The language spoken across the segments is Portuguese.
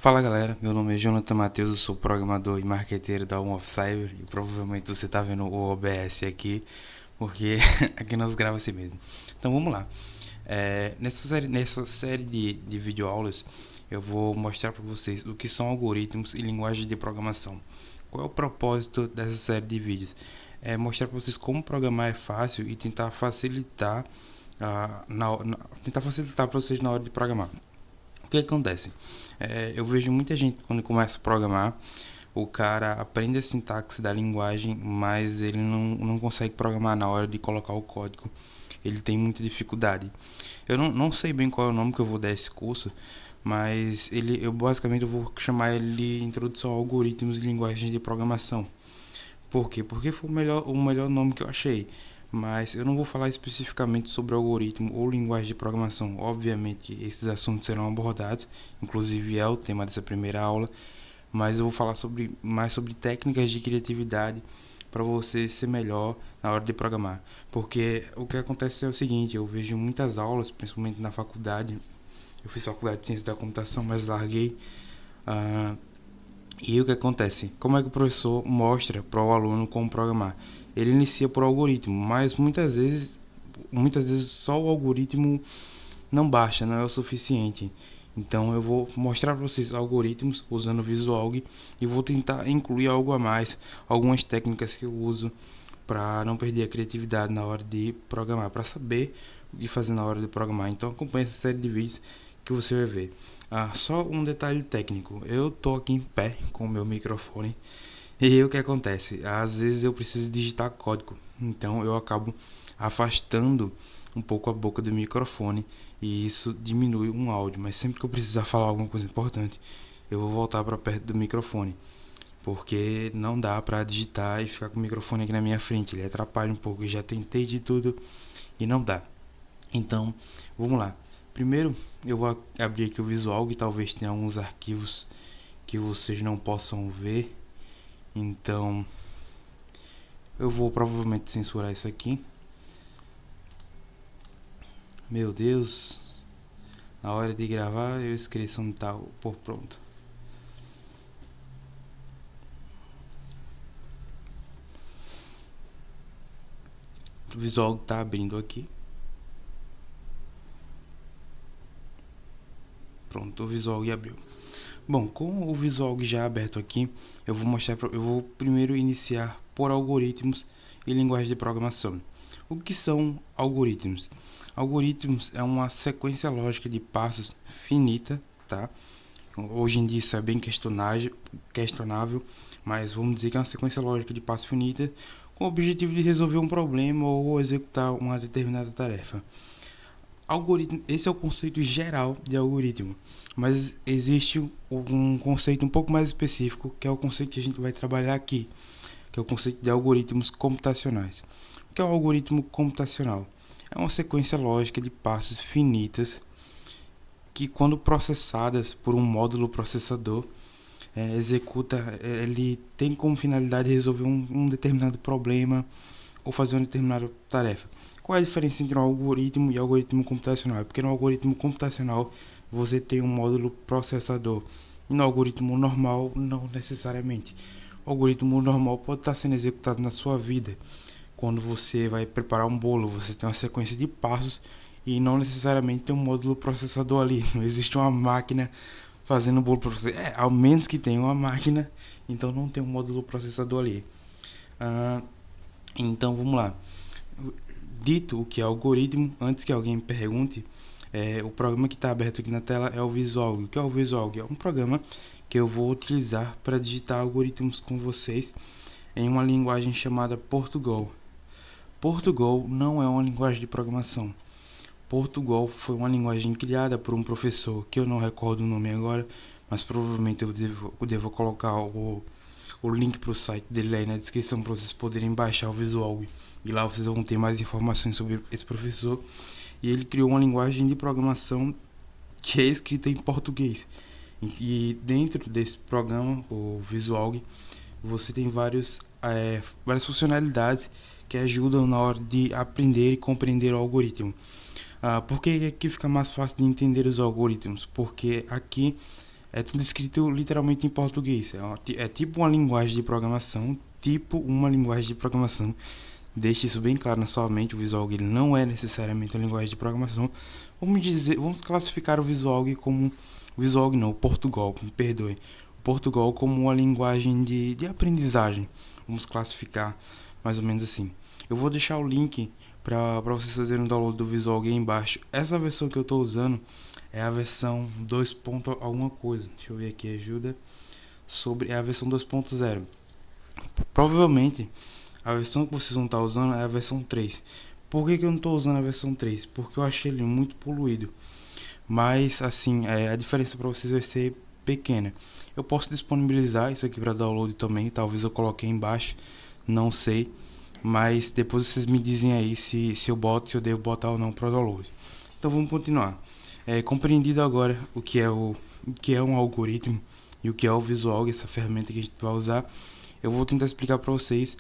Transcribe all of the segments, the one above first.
Fala galera, meu nome é Jonathan Matheus, eu sou programador e marqueteiro da One of Cyber e provavelmente você está vendo o OBS aqui, porque aqui nós gravamos assim mesmo. Então vamos lá. Nessa série de videoaulas eu vou mostrar para vocês o que são algoritmos e linguagens de programação. Qual é o propósito dessa série de vídeos? É mostrar para vocês como programar é fácil e tentar facilitar para vocês na hora de programar. O que acontece? Eu vejo muita gente quando começa a programar, o cara aprende a sintaxe da linguagem, mas ele não consegue programar na hora de colocar o código. Ele tem muita dificuldade. Eu não sei bem qual é o nome que eu vou dar esse curso, mas eu basicamente vou chamar ele de Introdução a Algoritmos e Linguagens de Programação. Por quê? Porque foi o melhor nome que eu achei. Mas eu não vou falar especificamente sobre algoritmo ou linguagem de programação. Obviamente que esses assuntos serão abordados, inclusive é o tema dessa primeira aula, mas eu vou falar mais sobre técnicas de criatividade para você ser melhor na hora de programar. Porque o que acontece é o seguinte, eu vejo muitas aulas, principalmente na faculdade, eu fiz faculdade de ciência da computação, mas larguei. E o que acontece? Como é que o professor mostra para o aluno como programar? Ele inicia por algoritmo, mas muitas vezes só o algoritmo não basta, não é o suficiente. Então eu vou mostrar para vocês algoritmos usando o Visualg e vou tentar incluir algo a mais, algumas técnicas que eu uso para não perder a criatividade na hora de programar, para saber o que fazer na hora de programar. Então acompanhe essa série de vídeos que você vai ver. Só um detalhe técnico, eu tô aqui em pé com o meu microfone e o que acontece? Às vezes eu preciso digitar código, então eu acabo afastando um pouco a boca do microfone e isso diminui um áudio, mas sempre que eu precisar falar alguma coisa importante, eu vou voltar para perto do microfone, porque não dá para digitar e ficar com o microfone aqui na minha frente, ele atrapalha um pouco, eu já tentei de tudo e não dá. Então, vamos lá. Primeiro, eu vou abrir aqui o Visual, que talvez tenha alguns arquivos que vocês não possam ver. Então, eu vou provavelmente censurar isso aqui. Meu Deus, na hora de gravar eu esqueço onde está o por pronto. O Visual está abrindo aqui. Pronto, o Visual abriu. Bom, com o Visual já aberto aqui, eu vou primeiro iniciar por algoritmos e linguagem de programação. O que são algoritmos? Algoritmos é uma sequência lógica de passos finita, tá? Hoje em dia isso é bem questionável, mas vamos dizer que é uma sequência lógica de passos finita com o objetivo de resolver um problema ou executar uma determinada tarefa. Algoritmo, esse é o conceito geral de algoritmo, mas existe um conceito um pouco mais específico, que é o conceito que a gente vai trabalhar aqui, que é o conceito de algoritmos computacionais. O que é um algoritmo computacional? É uma sequência lógica de passos finitas que, quando processadas por um módulo processador, ele tem como finalidade resolver um determinado problema ou fazer uma determinada tarefa. Qual é a diferença entre um algoritmo e algoritmo computacional? Porque no algoritmo computacional você tem um módulo processador e no algoritmo normal não necessariamente. O algoritmo normal pode estar sendo executado na sua vida. Quando você vai preparar um bolo, você tem uma sequência de passos e não necessariamente tem um módulo processador ali. Não existe uma máquina fazendo o bolo para você. Ao menos que tenha uma máquina, então não tem um módulo processador ali. Então vamos lá. Dito o que é algoritmo, antes que alguém me pergunte, o programa que está aberto aqui na tela é o Visualg. O que é o Visualg? É um programa que eu vou utilizar para digitar algoritmos com vocês em uma linguagem chamada Portugal. Portugal não é uma linguagem de programação. Portugal foi uma linguagem criada por um professor que eu não recordo o nome agora, mas provavelmente eu devo colocar o link para o site dele aí na descrição para vocês poderem baixar o Visualg. E lá vocês vão ter mais informações sobre esse professor. E ele criou uma linguagem de programação que é escrita em português. E dentro desse programa, o Visualg, você tem várias funcionalidades que ajudam na hora de aprender e compreender o algoritmo. Por que aqui fica mais fácil de entender os algoritmos? Porque aqui É tudo escrito literalmente em português. É tipo uma linguagem de programação, Deixe isso bem claro na sua mente. O Visual ele não é necessariamente uma linguagem de programação. Vamos classificar o Visual como o Portugal, me perdoe. O Portugal como uma linguagem de aprendizagem. Vamos classificar mais ou menos assim. Eu vou deixar o link para vocês fazerem o download do Visual aí embaixo. Essa versão que eu estou usando é a versão 2. Alguma coisa. Deixa eu ver aqui, ajuda. É a versão 2.0. Provavelmente a versão que vocês vão estar usando é a versão 3. Por que eu não estou usando a versão 3? Porque eu achei ele muito poluído. Mas assim, a diferença para vocês vai ser pequena. Eu posso disponibilizar isso aqui para download também. Talvez eu coloque aí embaixo, não sei. Mas depois vocês me dizem aí se eu devo botar ou não para download. Então vamos continuar. Compreendido agora o que é um algoritmo e o que é o Visual, essa ferramenta que a gente vai usar, eu vou tentar explicar para vocês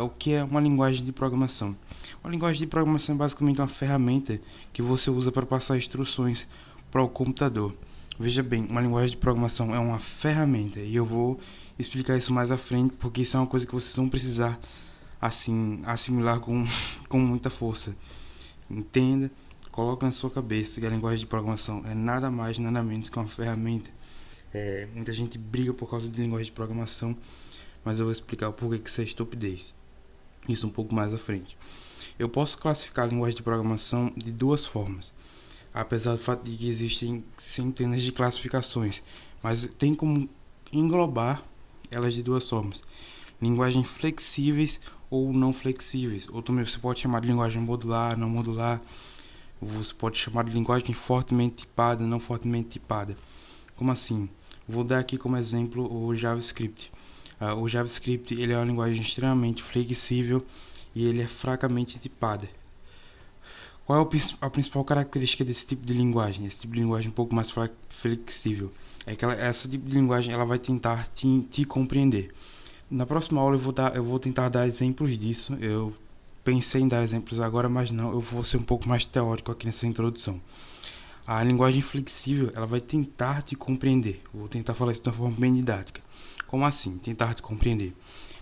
o que é uma linguagem de programação. Uma linguagem de programação é basicamente uma ferramenta que você usa para passar instruções para o computador. Veja bem, uma linguagem de programação é uma ferramenta e eu vou explicar isso mais à frente, porque isso é uma coisa que vocês vão precisar assim assimilar com muita força. Entenda, coloque na sua cabeça que a linguagem de programação é nada mais, nada menos que uma ferramenta. Muita gente briga por causa de linguagem de programação, mas eu vou explicar o porquê que isso é estupidez. Isso um pouco mais à frente. Eu posso classificar a linguagem de programação de duas formas, apesar do fato de que existem centenas de classificações, mas tem como englobar elas de duas formas: linguagens flexíveis ou não flexíveis, ou também você pode chamar de linguagem modular, não modular, você pode chamar de linguagem fortemente tipada, não fortemente tipada. Como assim? Vou dar aqui como exemplo o JavaScript. O JavaScript ele é uma linguagem extremamente flexível e ele é fracamente tipada. Qual é a principal característica desse tipo de linguagem? Esse tipo de linguagem um pouco mais flexível é que essa tipo de linguagem ela vai tentar te compreender. Na próxima aula eu vou tentar dar exemplos disso. Eu pensei em dar exemplos agora, mas não, eu vou ser um pouco mais teórico aqui nessa introdução. A linguagem flexível ela vai tentar te compreender. Vou tentar falar isso de uma forma bem didática. Como assim? Tentar te compreender.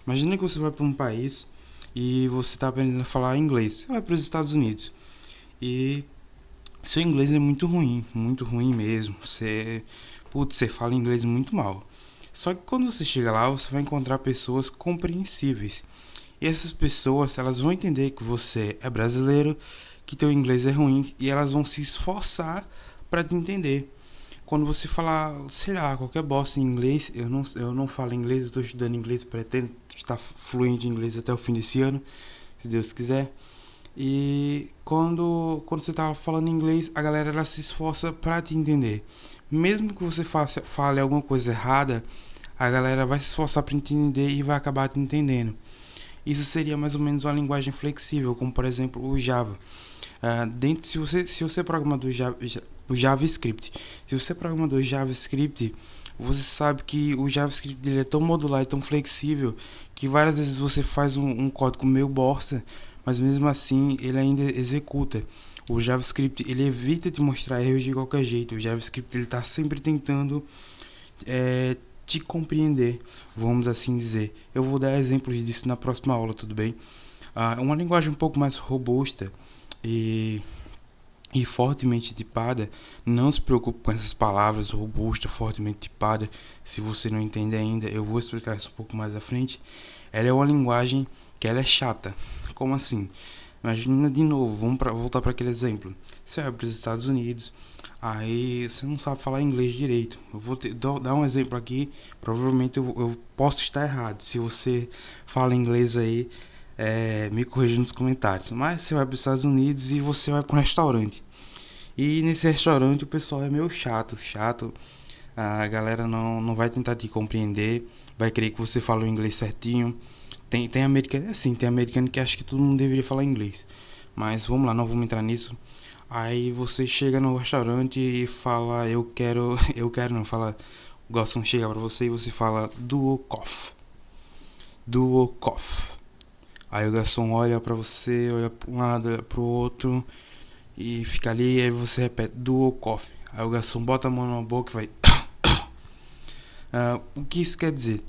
Imagina que você vai para um país e você está aprendendo a falar inglês. Você vai para os Estados Unidos e seu inglês é muito ruim mesmo. Você fala inglês muito mal. Só que quando você chega lá, você vai encontrar pessoas compreensíveis. E essas pessoas, elas vão entender que você é brasileiro, que teu inglês é ruim e elas vão se esforçar para te entender. Quando você falar, sei lá, qualquer bosta em inglês, eu não falo inglês, eu estou estudando inglês, pretendo estar fluente em inglês até o fim desse ano, se Deus quiser. E quando você está falando inglês, a galera ela se esforça para te entender. Mesmo que você fale alguma coisa errada, a galera vai se esforçar para te entender e vai acabar te entendendo. Isso seria mais ou menos uma linguagem flexível, como por exemplo o Java. Se você é programador JavaScript, se você é programador JavaScript, você sabe que o JavaScript ele é tão modular e tão flexível que várias vezes você faz um código meio bosta, mas mesmo assim ele ainda executa. O JavaScript ele evita te mostrar erros de qualquer jeito. O JavaScript ele está sempre tentando te compreender, vamos assim dizer. Eu vou dar exemplos disso na próxima aula, tudo bem? Uma linguagem um pouco mais robusta e fortemente tipada, não se preocupe com essas palavras robusta, fortemente tipada. Se você não entende ainda, eu vou explicar isso um pouco mais à frente. Ela é uma linguagem que ela é chata. Como assim? Imagina de novo, voltar para aquele exemplo. Você vai para os Estados Unidos, aí você não sabe falar inglês direito. Eu vou dar um exemplo aqui, provavelmente eu posso estar errado. Se você fala inglês aí, me corrija nos comentários. Mas você vai para os Estados Unidos e você vai para um restaurante. E nesse restaurante o pessoal é meio chato. A galera não vai tentar te compreender, vai querer que você fale o inglês certinho. Tem americano, tem americano que acha que todo mundo deveria falar inglês. Mas vamos lá, não vamos entrar nisso. Aí você chega no restaurante e fala, fala, o garçom chega pra você e você fala, duo coffee. Aí o garçom olha pra você, olha pra um lado, olha pro outro e fica ali, e aí você repete, duo coffee. Aí o garçom bota a mão na boca e vai O que isso quer dizer?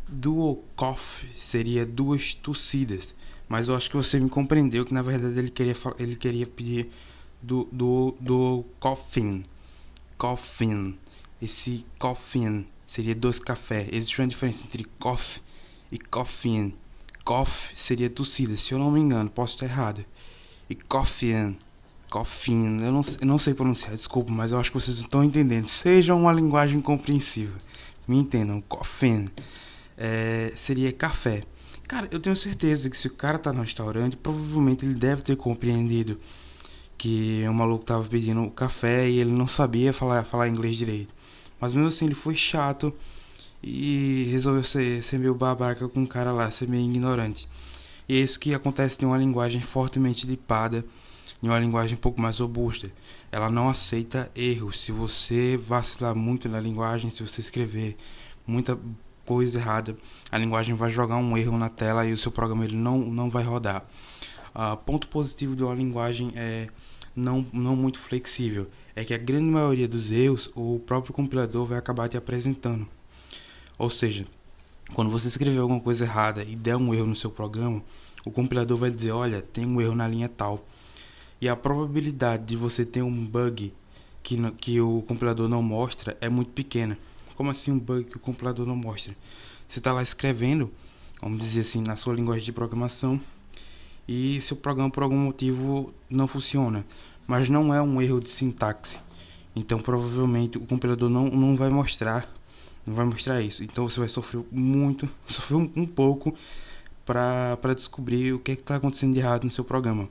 Dual cough seria duas tossidas, mas eu acho que você me compreendeu que na verdade ele queria pedir do coughing. Esse coughing seria dois cafés. Existe uma diferença entre cough e coughing. Cough seria tossida, se eu não me engano, posso estar errado. E coughing, eu não sei pronunciar, desculpa, mas eu acho que vocês estão entendendo. Seja uma linguagem compreensível, me entendam. Coughing seria café. Cara, eu tenho certeza que se o cara tá no restaurante, provavelmente ele deve ter compreendido que o maluco tava pedindo café e ele não sabia falar inglês direito. Mas mesmo assim ele foi chato e resolveu ser meio babaca com o cara lá, ser meio ignorante. E é isso que acontece em uma linguagem fortemente dipada, em uma linguagem um pouco mais robusta. Ela não aceita erros. Se você vacilar muito na linguagem, se você escrever muita coisa errada, a linguagem vai jogar um erro na tela e o seu programa ele não vai rodar. Ponto positivo de uma linguagem não muito flexível é que a grande maioria dos erros o próprio compilador vai acabar te apresentando. Ou seja, quando você escrever alguma coisa errada e der um erro no seu programa, o compilador vai dizer, olha, tem um erro na linha tal. E a probabilidade de você ter um bug que o compilador não mostra é muito pequena. Como assim um bug que o compilador não mostra? Você está lá escrevendo, vamos dizer assim, na sua linguagem de programação, e seu programa por algum motivo não funciona, mas não é um erro de sintaxe. Então provavelmente o compilador não vai mostrar isso. Então você vai sofrer um pouco para descobrir o que está acontecendo de errado no seu programa.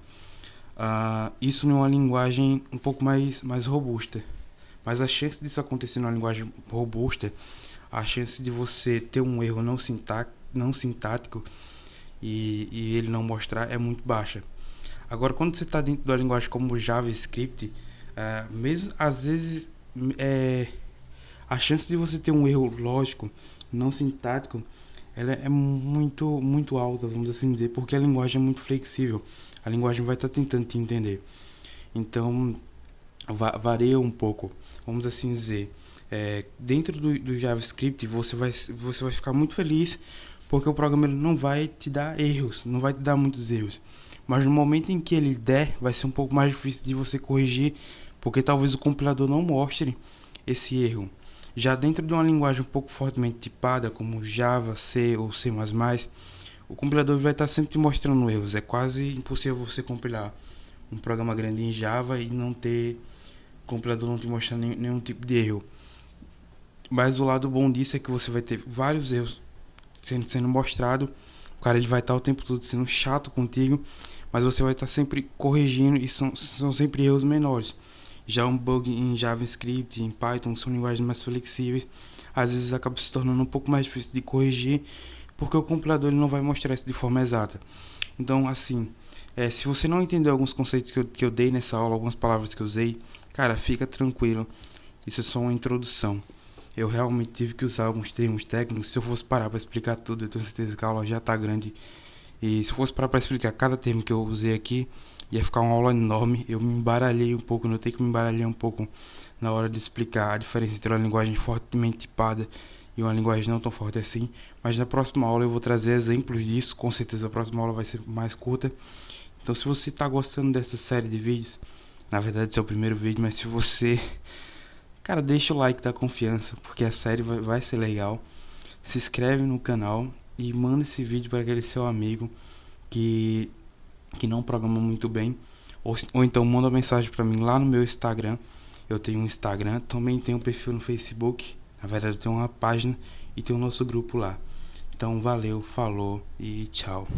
Isso não é uma linguagem um pouco mais robusta. Mas a chance disso acontecer numa linguagem robusta, a chance de você ter um erro não sintático e ele não mostrar é muito baixa. Agora, quando você está dentro de uma linguagem como JavaScript, mesmo às vezes a chance de você ter um erro lógico não sintático ela é muito alta, vamos assim dizer, porque a linguagem é muito flexível. A linguagem vai estar tentando te entender. Então varia um pouco, vamos assim dizer. Dentro do JavaScript você vai ficar muito feliz porque o programa ele não vai te dar erros, não vai te dar muitos erros, mas no momento em que ele der vai ser um pouco mais difícil de você corrigir, porque talvez o compilador não mostre esse erro. Já dentro de uma linguagem um pouco fortemente tipada como Java, C ou C++, o compilador vai estar sempre te mostrando erros. É quase impossível você compilar um programa grande em Java e não ter o compilador não te mostrar nenhum tipo de erro. Mas o lado bom disso é que você vai ter vários erros sendo mostrado. O cara ele vai estar o tempo todo sendo chato contigo, mas você vai estar sempre corrigindo e são sempre erros menores. Já um bug em JavaScript, em Python, são linguagens mais flexíveis, às vezes acaba se tornando um pouco mais difícil de corrigir, porque o compilador ele não vai mostrar isso de forma exata. Então, assim, se você não entendeu alguns conceitos que eu dei nessa aula, algumas palavras que eu usei, cara, fica tranquilo, isso é só uma introdução. Eu realmente tive que usar alguns termos técnicos. Se eu fosse parar para explicar tudo, eu tenho certeza que a aula já está grande. E se eu fosse parar para explicar cada termo que eu usei aqui, ia ficar uma aula enorme. Eu me embaralhei um pouco, notei que me embaralhei um pouco na hora de explicar a diferença entre uma linguagem fortemente tipada e uma linguagem não tão forte assim. Mas na próxima aula eu vou trazer exemplos disso. Com certeza a próxima aula vai ser mais curta. Então se você está gostando dessa série de vídeos, na verdade esse é o primeiro vídeo, mas se você... Cara, deixa o like da confiança, porque a série vai ser legal. Se inscreve no canal e manda esse vídeo para aquele seu amigo que não programa muito bem. Ou então manda uma mensagem para mim lá no meu Instagram. Eu tenho um Instagram, também tenho um perfil no Facebook. Na verdade eu tenho uma página e tem o nosso grupo lá. Então valeu, falou e tchau.